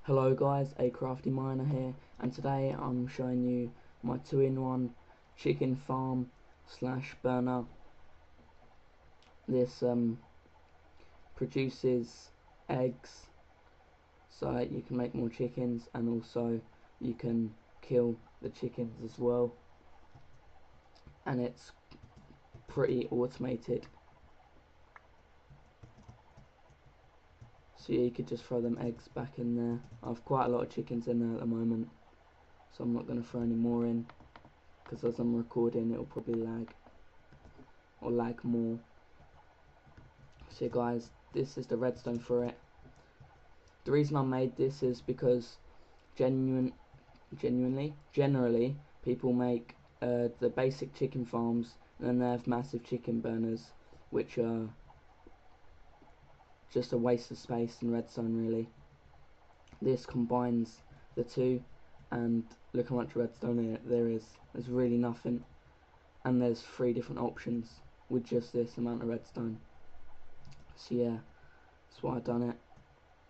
Hello guys, a crafty miner here, and today I'm showing you my 2-in-1 chicken farm slash burner. This produces eggs so that you can make more chickens, and also you can kill the chickens as well, and it's pretty automated. So yeah, you could just throw them eggs back in there. I've quite a lot of chickens in there at the moment, so I'm not going to throw any more in, because as I'm recording it'll probably lag, or lag more. So yeah, guys, this is the redstone for it. The reason I made this is because generally people make the basic chicken farms, and then they have massive chicken burners, which are just a waste of space and redstone really. This combines the two, and look how much redstone there is. There's really nothing, and there's 3 different options with just this amount of redstone. So yeah, that's why I've done it.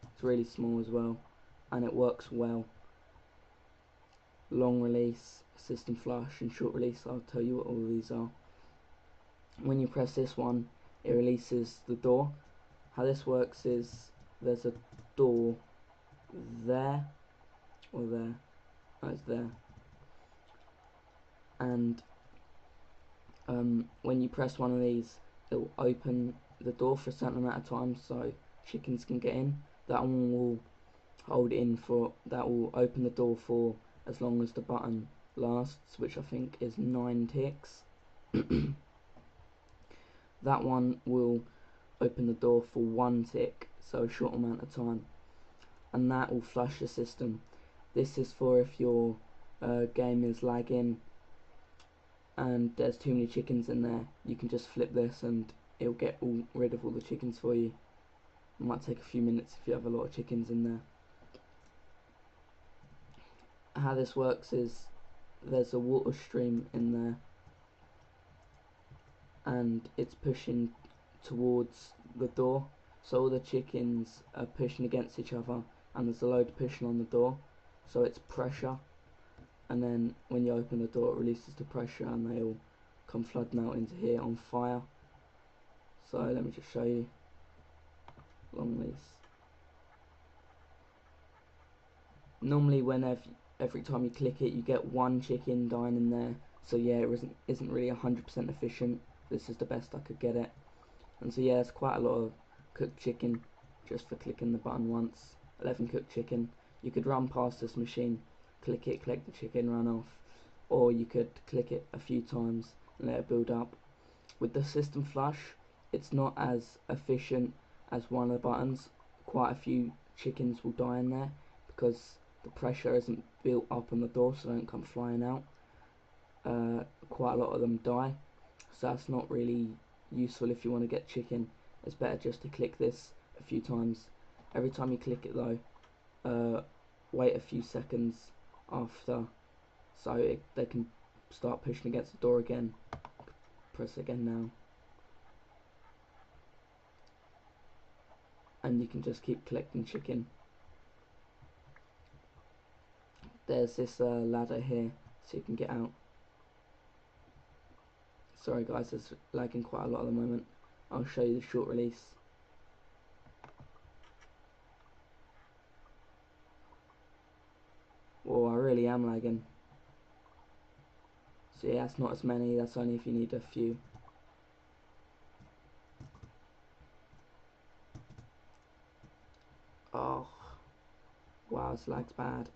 It's really small as well, and it works well. Long release, system flush, and short release. I'll tell you what all of these are. When you press this one, it releases the door. How this works is there's a door there, or there, no, it's there, and when you press one of these, it will open the door for a certain amount of time so chickens can get in. That one will hold in for, that will open the door for as long as the button lasts, which I think is 9 ticks. That one will open the door for 1 tick, so a short amount of time, and that will flush the system. This is for if your game is lagging and there's too many chickens in there. You can just flip this and it'll get rid of all the chickens for you. It might take a few minutes if you have a lot of chickens in there. How this works is there's a water stream in there, and it's pushing towards the door, so all the chickens are pushing against each other, and there's a load pushing on the door, so it's pressure, and then when you open the door it releases the pressure and they all come flooding out into here on fire. So let me just show you. Long lease. Normally every time you click it you get 1 chicken dying in there, so yeah, it isn't really 100% efficient. This is the best I could get it. And so yeah, it's quite a lot of cooked chicken just for clicking the button once. 11 cooked chicken. You could run past this machine, click it, collect the chicken, run off, or you could click it a few times and let it build up. With the system flush, it's not as efficient as one of the buttons. Quite a few chickens will die in there because the pressure isn't built up on the door, so they don't come flying out. Quite a lot of them die, so that's not really useful if you want to get chicken. It's better just to click this a few times. Every time you click it though, wait a few seconds after, so they can start pushing against the door again. Press again now, and you can just keep collecting chicken. There's this ladder here so you can get out. Sorry guys, it's lagging quite a lot at the moment. I'll show you the short release. Whoa, I really am lagging. So yeah, that's not as many, that's only if you need a few. Oh, wow, this lag's bad.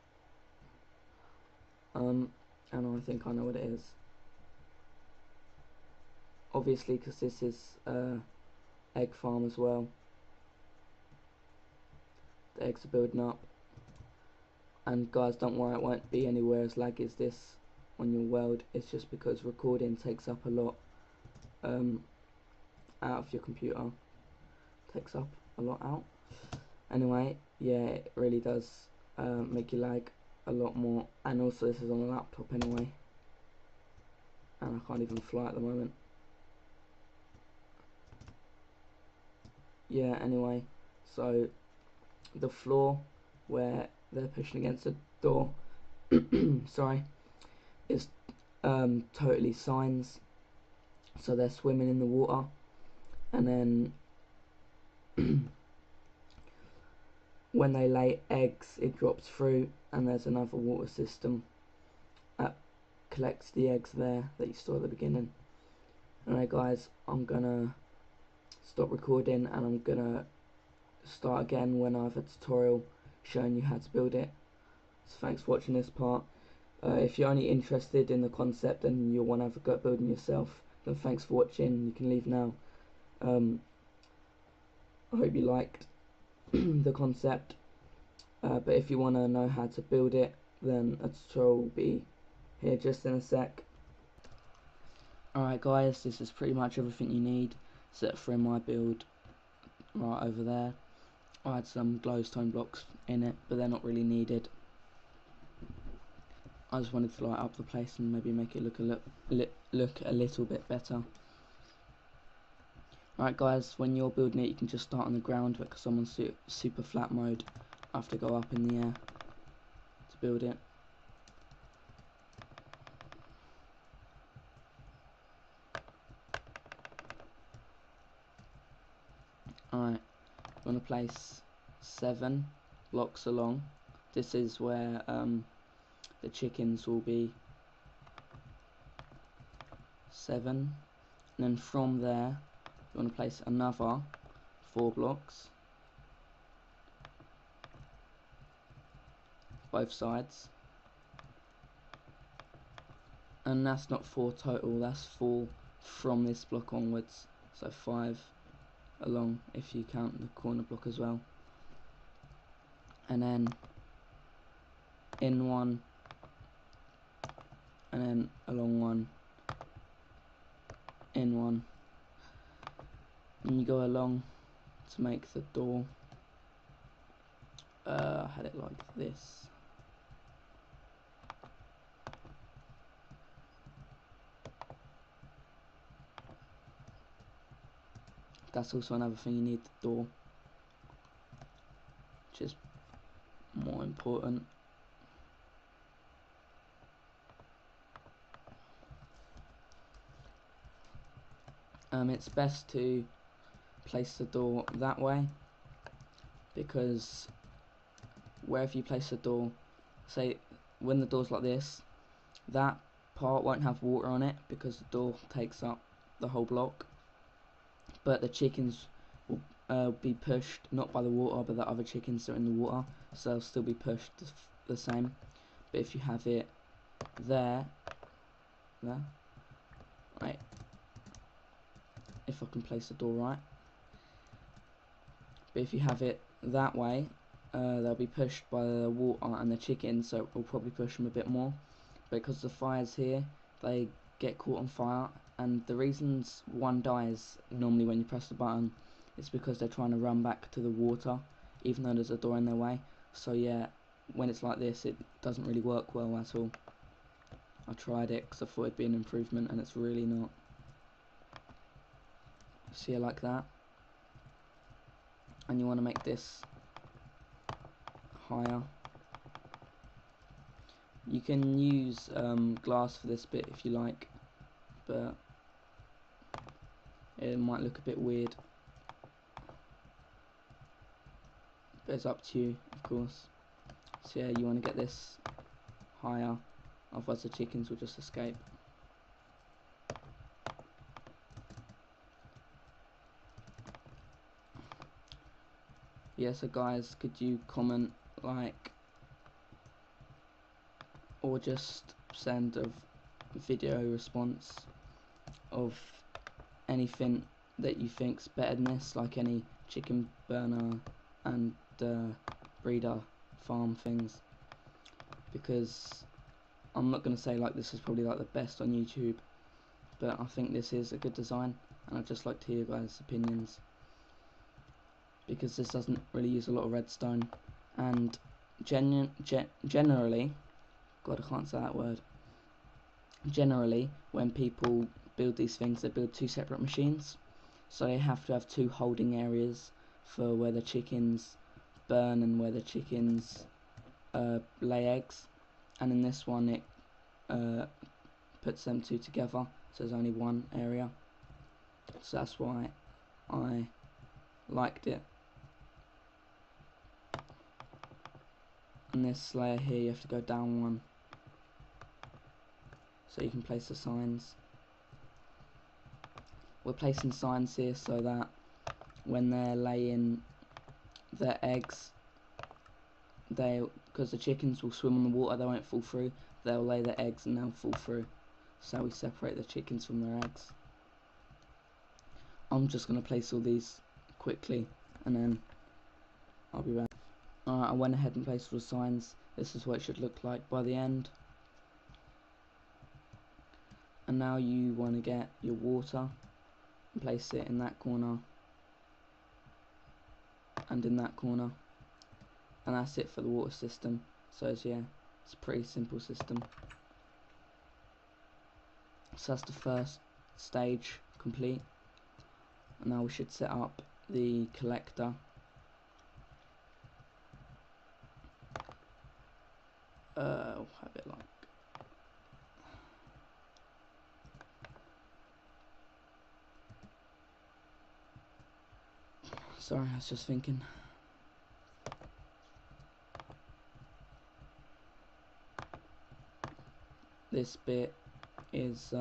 And I think I know what it is. Obviously, because this is egg farm as well. The eggs are building up. And guys, don't worry, it won't be anywhere as laggy as this on your world. It's just because recording takes up a lot out of your computer. Takes up a lot out. Anyway, yeah, it really does make you lag a lot more. And also this is on a laptop anyway, and I can't even fly at the moment. Yeah, anyway, so the floor where they're pushing against the door. Sorry, it's totally signs, so they're swimming in the water, and then when they lay eggs it drops through, and there's another water system that collects the eggs there that you saw at the beginning. Alright guys, I'm gonna stop recording and I'm gonna start again when I have a tutorial showing you how to build it. So thanks for watching this part. If you're only interested in the concept and you want to have a go at building yourself, then thanks for watching. You can leave now. I hope you liked the concept, but if you want to know how to build it, then a tutorial will be here just in a sec. Alright guys, this is pretty much everything you need except for my build right over there. I had some glowstone blocks in it, but they're not really needed. I just wanted to light up the place and maybe make it look a little bit better. Alright guys, when you're building it you can just start on the ground, because I'm on super flat mode. I have to go up in the air to build it. Alright, I'm going to place 7 blocks along. This is where the chickens will be. 7, and then from there you want to place another 4 blocks both sides, and that's not 4 total, that's 4 from this block onwards, so 5 along if you count the corner block as well, and then in 1, and then along 1, in 1, and you go along to make the door. I had it like this. That's also another thing you need, the door, which is more important. It's best to place the door that way, because wherever you place the door, say when the door's like this, that part won't have water on it because the door takes up the whole block, but the chickens will be pushed not by the water but the other chickens that are in the water, so they'll still be pushed the same. But if you have it there, right, if I can place the door right, but if you have it that way, they'll be pushed by the water and the chickens, so it will probably push them a bit more. Because the fire's here, they get caught on fire, and the reasons one dies normally when you press the button is because they're trying to run back to the water even though there's a door in their way. So yeah, when it's like this it doesn't really work well at all. I tried it because I thought it'd be an improvement, and it's really not. See, like that, and you want to make this higher. You can use glass for this bit if you like, but it might look a bit weird, but it's up to you, of course. So yeah, you want to get this higher, otherwise the chickens will just escape. Yeah, so guys, could you comment, like, or just send a video response of anything that you think's better than this, like any chicken burner and breeder farm things, because I'm not going to say like this is probably like the best on YouTube, but I think this is a good design, and I'd just like to hear your guys' opinions, because this doesn't really use a lot of redstone, and generally, God, I can't say that word. Generally, when people build these things, they build 2 separate machines, so they have to have 2 holding areas for where the chickens burn and where the chickens lay eggs, and in this one it puts them two together, so there's only one area, so that's why I liked it. And this layer here, you have to go down one, so you can place the signs. We're placing signs here so that when they're laying their eggs, because the chickens will swim on the water, they won't fall through. They'll lay their eggs and they'll fall through. So we separate the chickens from their eggs. I'm just going to place all these quickly and then I'll be back. Alright, I went ahead and placed all the signs. This is what it should look like by the end. And now you want to get your water and place it in that corner and in that corner, and that's it for the water system. So it's a pretty simple system. So that's the first stage complete, and now we should set up the collector. We'll have it like sorry, I was just thinking. This bit is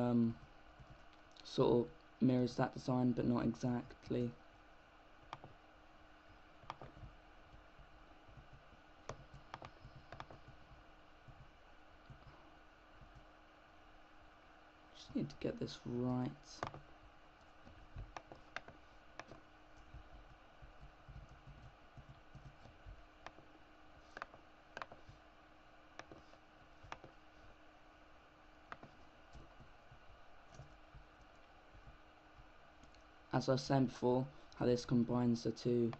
sort of mirrors that design, but not exactly. Just need to get this right. As I was saying before, how this combines the two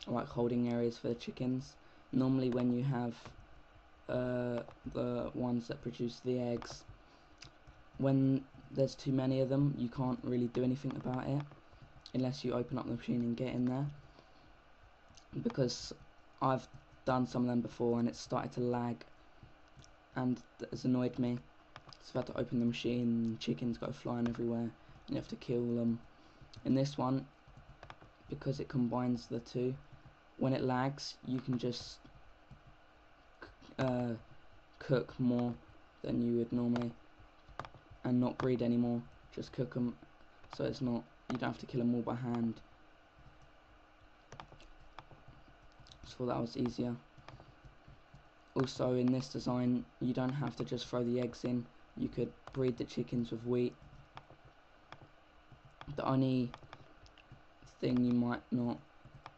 like holding areas for the chickens. Normally when you have the ones that produce the eggs, when there's too many of them, you can't really do anything about it unless you open up the machine and get in there, because I've done some of them before and it started to lag and it's annoyed me. So I've had to open the machine, chickens go flying everywhere and you have to kill them. In this one, because it combines the two, when it lags you can just cook more than you would normally and not breed anymore, just cook them, so it's not, you don't have to kill them all by hand. So that was easier. Also in this design you don't have to just throw the eggs in, you could breed the chickens with wheat. The only thing you might not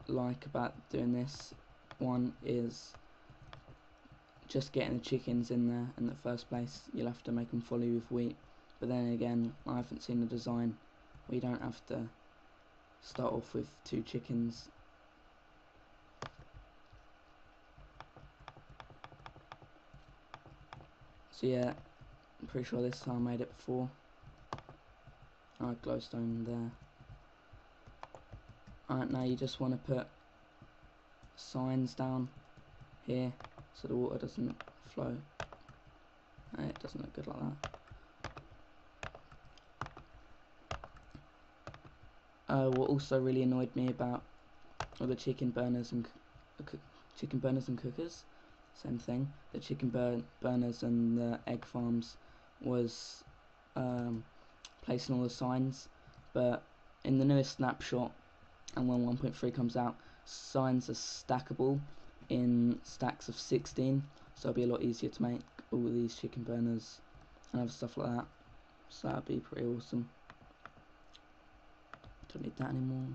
like about doing this one is just getting the chickens in there in the first place. You'll have to make them follow you with wheat, but then again I haven't seen a design where you don't have to start off with 2 chickens. So yeah, I'm pretty sure this time I made it before. Alright, glowstone there. Alright, now you just want to put signs down here so the water doesn't flow. It doesn't look good like that. What also really annoyed me about all the chicken burners and cookers, same thing, the chicken burners and the egg farms, was placing all the signs, but in the newest snapshot and when 1.3 comes out, signs are stackable in stacks of 16, so it'll be a lot easier to make all these chicken burners and other stuff like that, so that'd be pretty awesome. Don't need that anymore.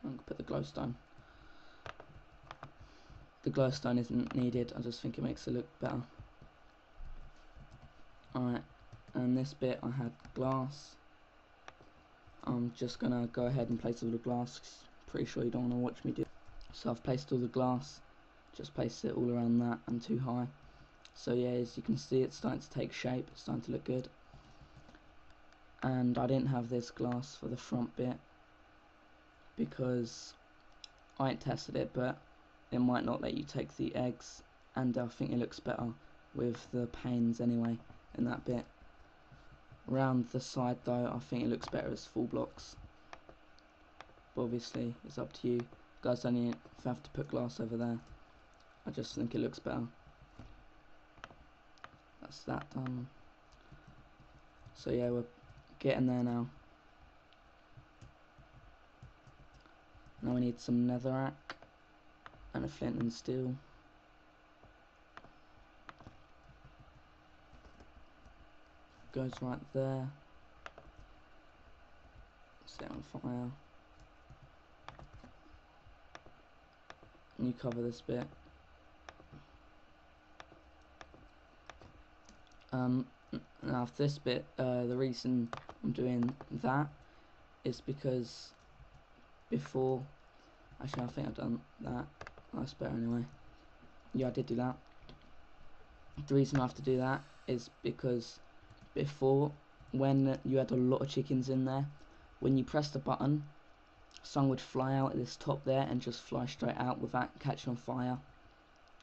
I'm gonna put the glowstone. The glowstone isn't needed, I just think it makes it look better. Alright, and this bit I had glass. I'm just gonna go ahead and place all the glass, 'cause I'm pretty sure you don't want to watch me do. So I've placed all the glass, just placed it all around that and too high. So yeah, as you can see, it's starting to take shape, it's starting to look good. And I didn't have this glass for the front bit because I ain't tested it, but it might not let you take the eggs, and I think it looks better with the panes anyway in that bit. Round the side though, I think it looks better as full blocks, but obviously it's up to you. Guys don't even have to put glass over there, I just think it looks better. That's that done. So yeah, we're getting there now. Now we need some netherrack and a flint and steel. Goes right there. Set on fire. And you cover this bit. Now for this bit, the reason I'm doing that is because before, actually I think I've done that, that's better anyway. Yeah, I did do that. The reason I have to do that is because before, when you had a lot of chickens in there, when you press the button, some would fly out at this top there and just fly straight out without catching on fire,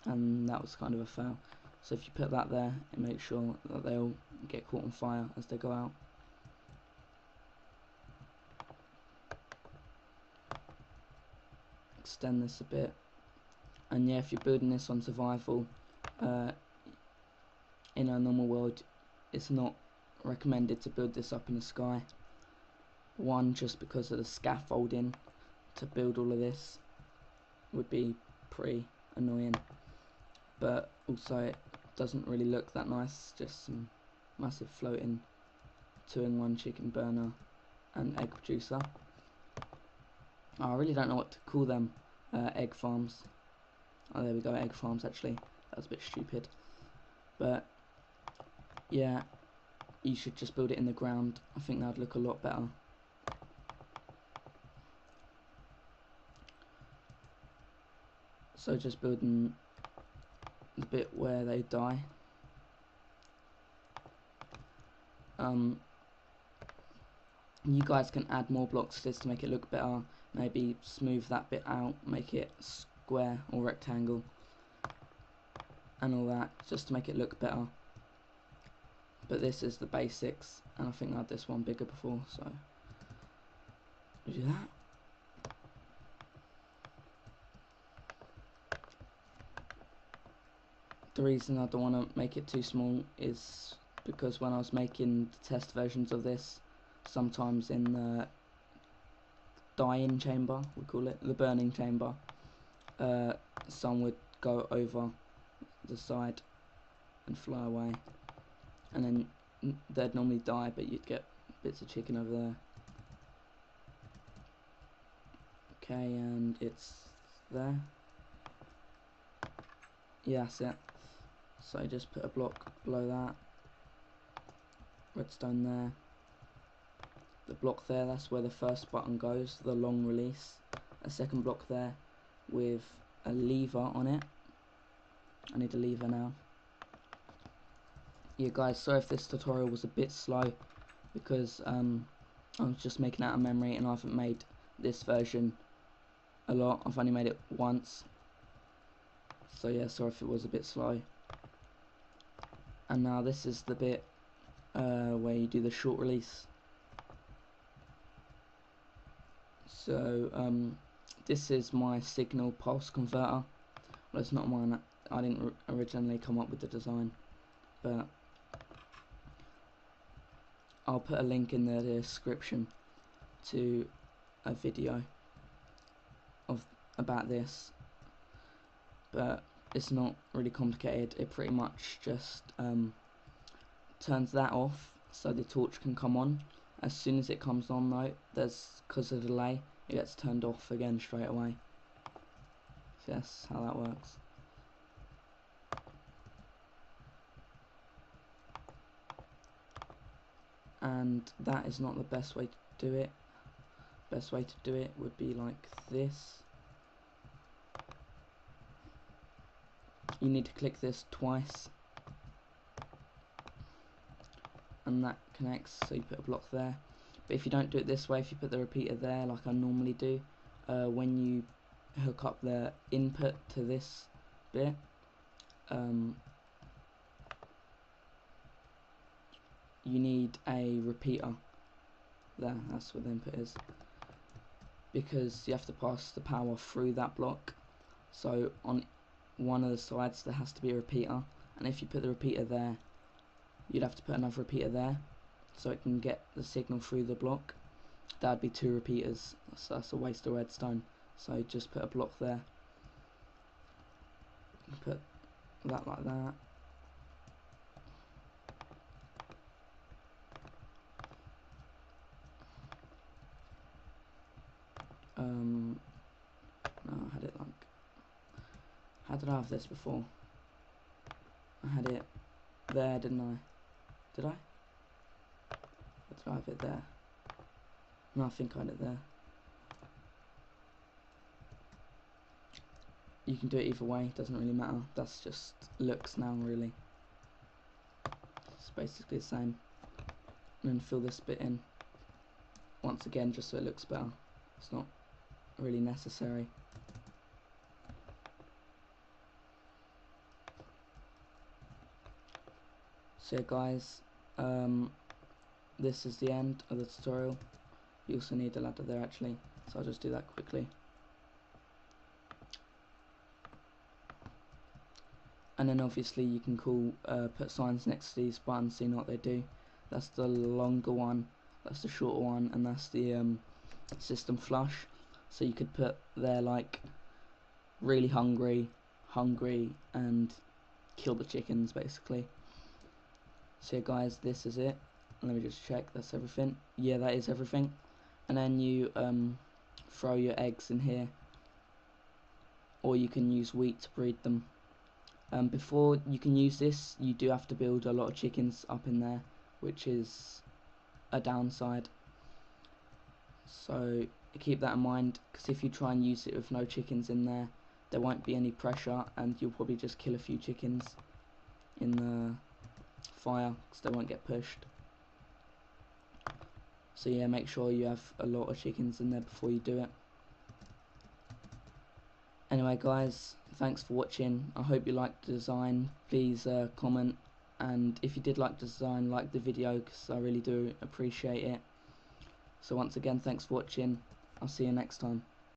and that was kind of a fail. So if you put that there, it makes sure that they all get caught on fire as they go out. Extend this a bit, and yeah, if you're building this on survival, in a normal world, it's not recommended to build this up in the sky. One, just because of the scaffolding to build all of this would be pretty annoying, but also it doesn't really look that nice, just some massive floating 2-in-1 chicken burner and egg producer. I really don't know what to call them. Egg farms. Oh, there we go, egg farms. Actually, that was a bit stupid, but yeah, you should just build it in the ground. I think that would look a lot better. So just building the bit where they die. You guys can add more blocks to this to make it look better. Maybe smooth that bit out, make it square or rectangle, and all that, just to make it look better. But this is the basics, and I think I had this one bigger before, so we do that. The reason I don't want to make it too small is because when I was making the test versions of this, sometimes in the dying chamber, we call it, the burning chamber, some would go over the side and fly away, and then they'd normally die, but you'd get bits of chicken over there. Okay, and it's there. Yeah, that's it. So just put a block below that, redstone there, the block there, that's where the first button goes, the long release, a second block there with a lever on it. I need a lever now. Yeah guys, sorry if this tutorial was a bit slow, because I was just making out of memory and I haven't made this version a lot, I've only made it once, so yeah, sorry if it was a bit slow. And now this is the bit where you do the short release. So this is my signal pulse converter. Well, it's not mine, I didn't originally come up with the design, but I'll put a link in the description to a video about this, but it's not really complicated. It pretty much just turns that off so the torch can come on. As soon as it comes on though, because of the delay, it gets turned off again straight away. So that's how that works. And that is not the best way to do it. Best way to do it would be like this. You need to click this twice, and that connects, so you put a block there. But if you don't do it this way, if you put the repeater there like I normally do, when you hook up the input to this bit. You need a repeater there, that's what the input is, because you have to pass the power through that block. So on one of the sides there has to be a repeater, and if you put the repeater there, you'd have to put another repeater there so it can get the signal through the block. That'd be 2 repeaters, so that's a waste of redstone. So just put a block there, put that like that. No, I had it like, how did I have this before? I had it there, didn't I? Did I? Or did I have it there? No, I think I had it there. You can do it either way, doesn't really matter. That's just looks now, really. It's basically the same. And then fill this bit in once again, just so it looks better. It's not really necessary. So yeah, guys, this is the end of the tutorial. You also need a ladder there actually, so I'll just do that quickly. And then obviously you can put signs next to these buttons so you know what they do. That's the longer one, that's the shorter one, and that's the system flush. So you could put there like really hungry, and kill the chickens basically. So yeah, guys, this is it. Let me just check, that's everything. Yeah, that is everything. And then you throw your eggs in here, or you can use wheat to breed them. Before you can use this, you do have to build a lot of chickens up in there, which is a downside. So keep that in mind, because if you try and use it with no chickens in there, there won't be any pressure, and you'll probably just kill a few chickens in the fire, because they won't get pushed. So yeah, make sure you have a lot of chickens in there before you do it. Anyway guys, thanks for watching. I hope you liked the design. Please comment, and if you did like the design, like the video, because I really do appreciate it. So once again, thanks for watching. I'll see you next time.